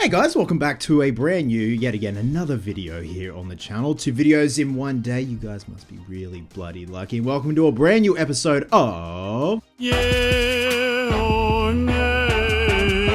Hey guys, welcome back to a brand new, yet again, another video here on the channel. 2 videos in one day. You guys must be really bloody lucky. Welcome to a brand new episode of... Yeah or Nay.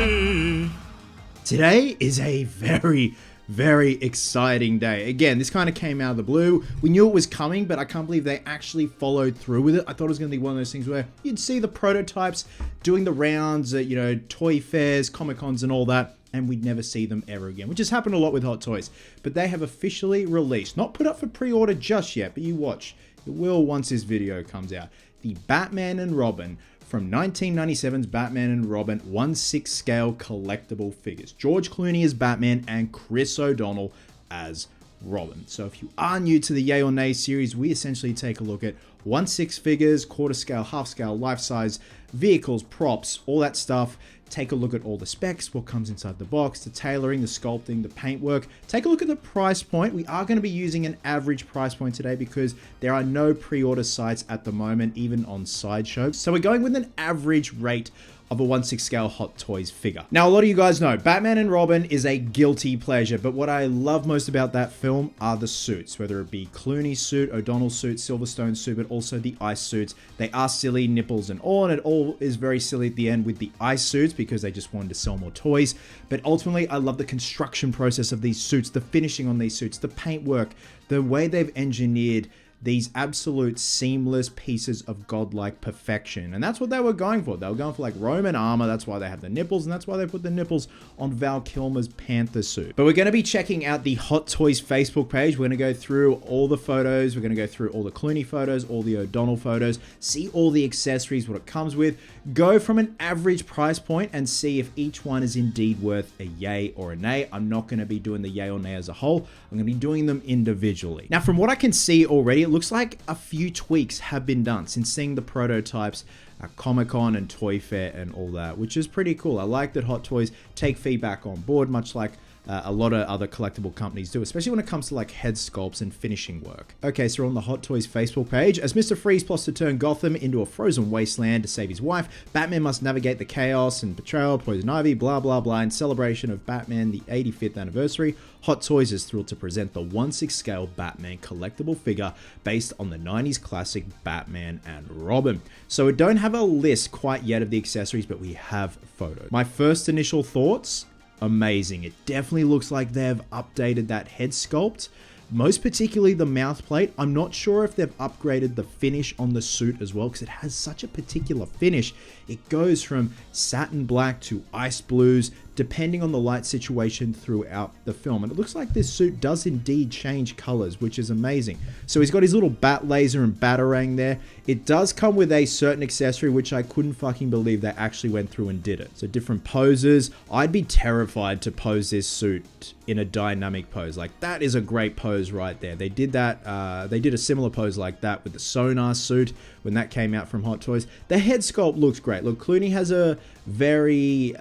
Today is a very exciting day. Again, this kind of came out of the blue. We knew it was coming, but I can't believe they actually followed through with it. I thought it was going to be one of those things where you'd see the prototypes doing the rounds at, toy fairs, Comic-Cons and all that, and we'd never see them ever again, which has happened a lot with Hot Toys. But they have officially released, not put up for pre-order just yet, but you watch, it will once this video comes out, the Batman and Robin from 1997's Batman and Robin 1/6 scale collectible figures. George Clooney as Batman and Chris O'Donnell as Robin. So if you are new to the Yay or Nay series, we essentially take a look at 1/6 figures, quarter scale, half scale, life size, vehicles, props, all that stuff. Take a look at all the specs, what comes inside the box, the tailoring, the sculpting, the paintwork. Take a look at the price point. We are going to be using an average price point today because there are no pre-order sites at the moment, even on Sideshow. So we're going with an average rate of a 1/6 scale Hot Toys figure. Now, a lot of you guys know Batman and Robin is a guilty pleasure, but what I love most about that film are the suits, whether it be Clooney's suit, O'Donnell's suit, Silverstone's suit, but also the ice suits. They are silly, nipples and all, and it all is very silly at the end with the ice suits because they just wanted to sell more toys. But ultimately, I love the construction process of these suits, the finishing on these suits, the paintwork, the way they've engineered these absolute seamless pieces of godlike perfection. And that's what they were going for. They were going for like Roman armor. That's why they have the nipples, and that's why they put the nipples on Val Kilmer's Panther suit. But we're going to be checking out the Hot Toys Facebook page. We're going to go through all the photos. We're going to go through all the Clooney photos, all the O'Donnell photos, see all the accessories, what it comes with, go from an average price point and see if each one is indeed worth a yay or a nay. I'm not going to be doing the yay or nay as a whole. I'm going to be doing them individually. Now, from what I can see already, it looks like a few tweaks have been done since seeing the prototypes at Comic-Con and Toy Fair and all that, which is pretty cool. I like that Hot Toys take feedback on board, much like a lot of other collectible companies do, especially when it comes to like head sculpts and finishing work. Okay, so we're on the Hot Toys Facebook page. As Mr. Freeze plots to turn Gotham into a frozen wasteland to save his wife, Batman must navigate the chaos and betrayal, poison ivy, blah, blah, blah. In celebration of Batman, the 85th anniversary, Hot Toys is thrilled to present the 1/6 scale Batman collectible figure based on the 90s classic Batman and Robin. So we don't have a list quite yet of the accessories, but we have photos. My first initial thoughts, amazing. It definitely looks like they've updated that head sculpt, most particularly the mouth plate. I'm not sure if they've upgraded the finish on the suit as well, because it has such a particular finish. It goes from satin black to ice blues, depending on the light situation throughout the film. And it looks like this suit does indeed change colors, which is amazing. So he's got his little bat laser and batarang there. It does come with a certain accessory, which I couldn't fucking believe they actually went through and did it. So different poses. I'd be terrified to pose this suit in a dynamic pose. Like, that is a great pose right there. They did that. They did a similar pose like that with the Sonar suit when that came out from Hot Toys. The head sculpt looks great. Look, Clooney has a very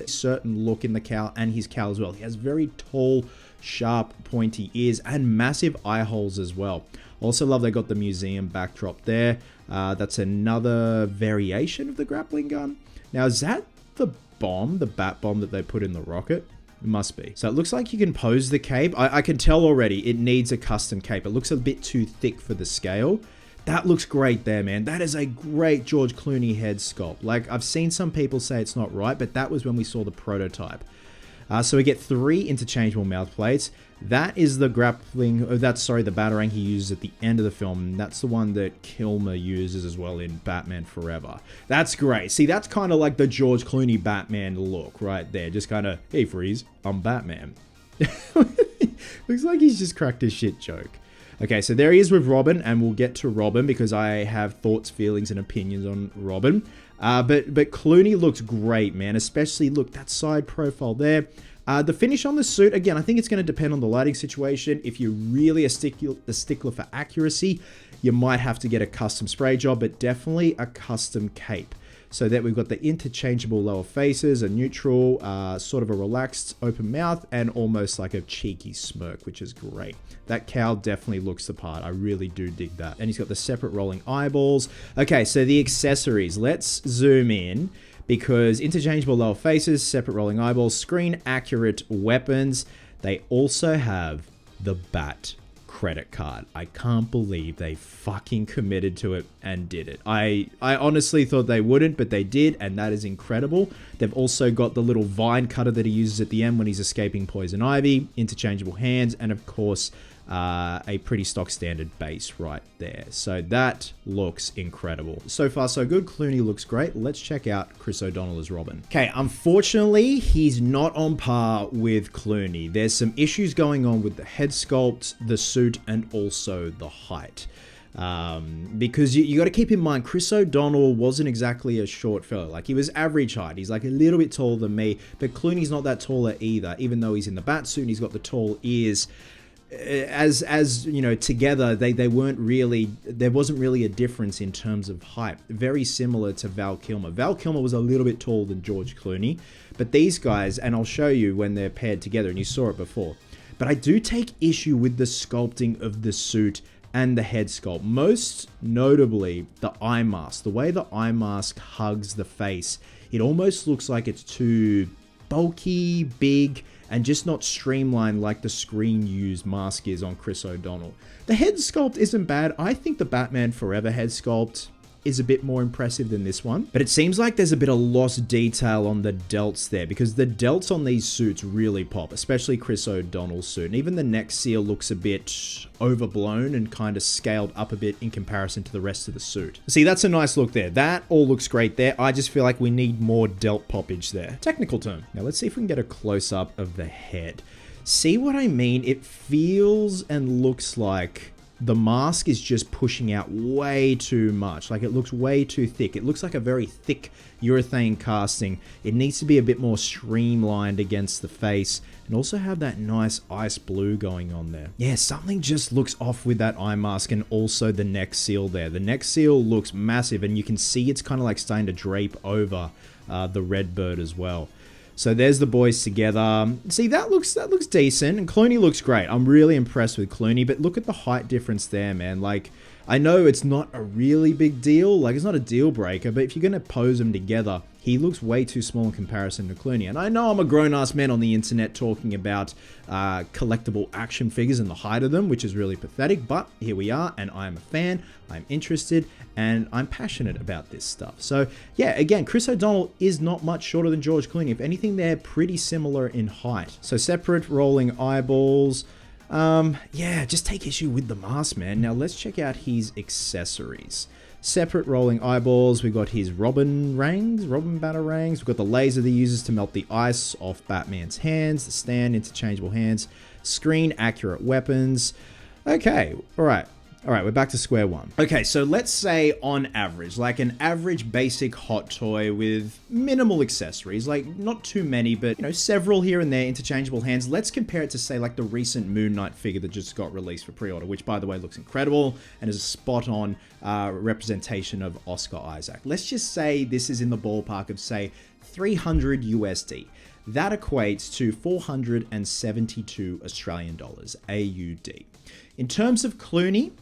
certain look in the cowl, and his cowl as well. He has very tall, sharp, pointy ears and massive eye holes as well. Also love they got the museum backdrop there. That's another variation of the grappling gun. Now, is that the bomb, the bat bomb that they put in the rocket? It must be. So it looks like you can pose the cape. I can tell already it needs a custom cape. It looks a bit too thick for the scale. That looks great there, man. That is a great George Clooney head sculpt. Like, I've seen some people say it's not right, but that was when we saw the prototype. So we get 3 interchangeable mouth plates. That is the grappling, the batarang he uses at the end of the film. That's the one that Kilmer uses as well in Batman Forever. That's great. See, that's kind of like the George Clooney Batman look right there. Just kind of, hey, Freeze, I'm Batman. Looks like he's just cracked his shit joke. Okay, so there he is with Robin, and we'll get to Robin because I have thoughts, feelings, and opinions on Robin. But Clooney looks great, man. Especially, look, that side profile there. The finish on the suit, again, I think it's going to depend on the lighting situation. If you're really a stickler for accuracy, you might have to get a custom spray job, but definitely a custom cape. So that we've got the interchangeable lower faces, a neutral, sort of a relaxed open mouth, and almost like a cheeky smirk, which is great. That cowl definitely looks the part. I really do dig that. And he's got the separate rolling eyeballs. Okay, so the accessories. Let's zoom in. because interchangeable lower faces, separate rolling eyeballs, screen accurate weapons. They also have the Bat credit card. I can't believe they fucking committed to it and did it. I honestly thought they wouldn't, but they did, and that is incredible. They've also got the little vine cutter that he uses at the end when he's escaping poison ivy, interchangeable hands, and of course a pretty stock standard base right there. So that looks incredible. So far so good. Clooney looks great. Let's check out Chris O'Donnell as Robin. Okay, unfortunately he's not on par with Clooney. There's some issues going on with the head sculpt, the suit, and also the height. Because you got to keep in mind, Chris O'Donnell wasn't exactly a short fella. Like, he was average height. He's like a little bit taller than me, but Clooney's not that taller either, even though he's in the bat suit and he's got the tall ears. As you know, together they weren't really, there wasn't really a difference in terms of height. Very similar to Val Kilmer. Val Kilmer was a little bit taller than George Clooney, but these guys, and I'll show you when they're paired together, and you saw it before, but I do take issue with the sculpting of the suit and the head sculpt. Most notably the eye mask. The way the eye mask hugs the face, it almost looks like it's too bulky, big, and just not streamlined like the screen used mask is on Chris O'Donnell. The head sculpt isn't bad. I think the Batman Forever head sculpt is a bit more impressive than this one, but it seems like there's a bit of lost detail on the delts there, because the delts on these suits really pop, especially Chris O'Donnell's suit, and even the neck seal looks a bit overblown and kind of scaled up a bit in comparison to the rest of the suit. See, that's a nice look there. That all looks great there. I just feel like we need more delt poppage there. Technical term. Now let's see if we can get a close-up of the head. See what I mean? It feels and looks like the mask is just pushing out way too much. Like, it looks way too thick. It looks like a very thick urethane casting. It needs to be a bit more streamlined against the face and also have that nice ice blue going on there. Yeah, something just looks off with that eye mask and also the neck seal there. The neck seal looks massive, and you can see it's kind of like starting to drape over the red bird as well. So there's the boys together. See, that looks decent, and Clooney looks great. I'm really impressed with Clooney, but look at the height difference there, man. Like, I know it's not a really big deal, like it's not a deal breaker, but if you're gonna pose them together, he looks way too small in comparison to Clooney. And I know I'm a grown-ass man on the internet talking about collectible action figures and the height of them, which is really pathetic, but here we are, and I'm a fan, I'm interested, and I'm passionate about this stuff. So yeah, again, Chris O'Donnell is not much shorter than George Clooney. If anything, they're pretty similar in height. So separate rolling eyeballs. Yeah, just take issue with the mask, man. Now let's check out his accessories. Separate rolling eyeballs. We've got his Robin batarangs. We've got the laser that he uses to melt the ice off Batman's hands. The stand, interchangeable hands. Screen accurate weapons. Okay, all right, we're back to square one. Okay, so let's say on average, like an average basic hot toy with minimal accessories, like not too many, but you know, several here and there, interchangeable hands. Let's compare it to, say, like the recent Moon Knight figure that just got released for pre-order, which by the way looks incredible and is a spot-on representation of Oscar Isaac. Let's just say this is in the ballpark of, say, 300 USD. That equates to 472 Australian dollars, AUD. In terms of Clooney,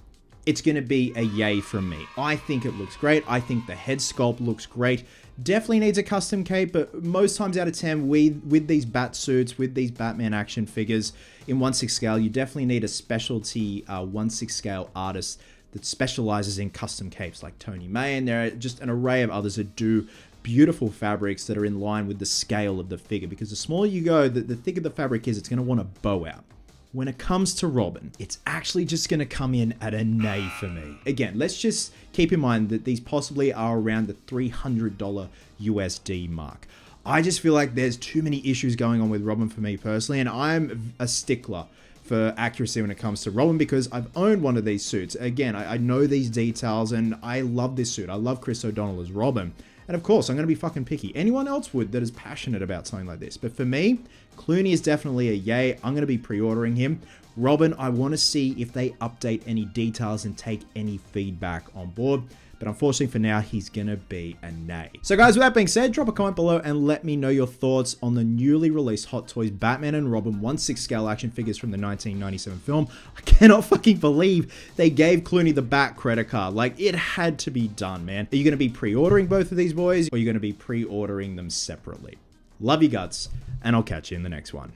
it's going to be a yay from me. I think it looks great. I think the head sculpt looks great. Definitely needs a custom cape, but most times out of 10, with these bat suits, with these Batman action figures in 1/6 scale, you definitely need a specialty 1/6 scale artist that specializes in custom capes, like Tony May, and there are just an array of others that do beautiful fabrics that are in line with the scale of the figure, because the smaller you go, the thicker the fabric is, it's going to want to bow out. When it comes to Robin, it's actually just going to come in at a nay for me. Again, let's just keep in mind that these possibly are around the $300 USD mark. I just feel like there's too many issues going on with Robin for me personally, and I'm a stickler for accuracy when it comes to Robin because I've owned one of these suits. Again, I know these details, and I love this suit. I love Chris O'Donnell as Robin. And of course, I'm going to be fucking picky. Anyone else would that is passionate about something like this. But for me, Clooney is definitely a yay. I'm going to be pre-ordering him. Robin, I want to see if they update any details and take any feedback on board. But unfortunately for now, he's gonna be a nay. So guys, with that being said, drop a comment below and let me know your thoughts on the newly released Hot Toys Batman and Robin 1/6 scale action figures from the 1997 film. I cannot fucking believe they gave Clooney the Bat credit card. Like, it had to be done, man. Are you gonna be pre-ordering both of these boys, or are you gonna be pre-ordering them separately? Love you guts, and I'll catch you in the next one.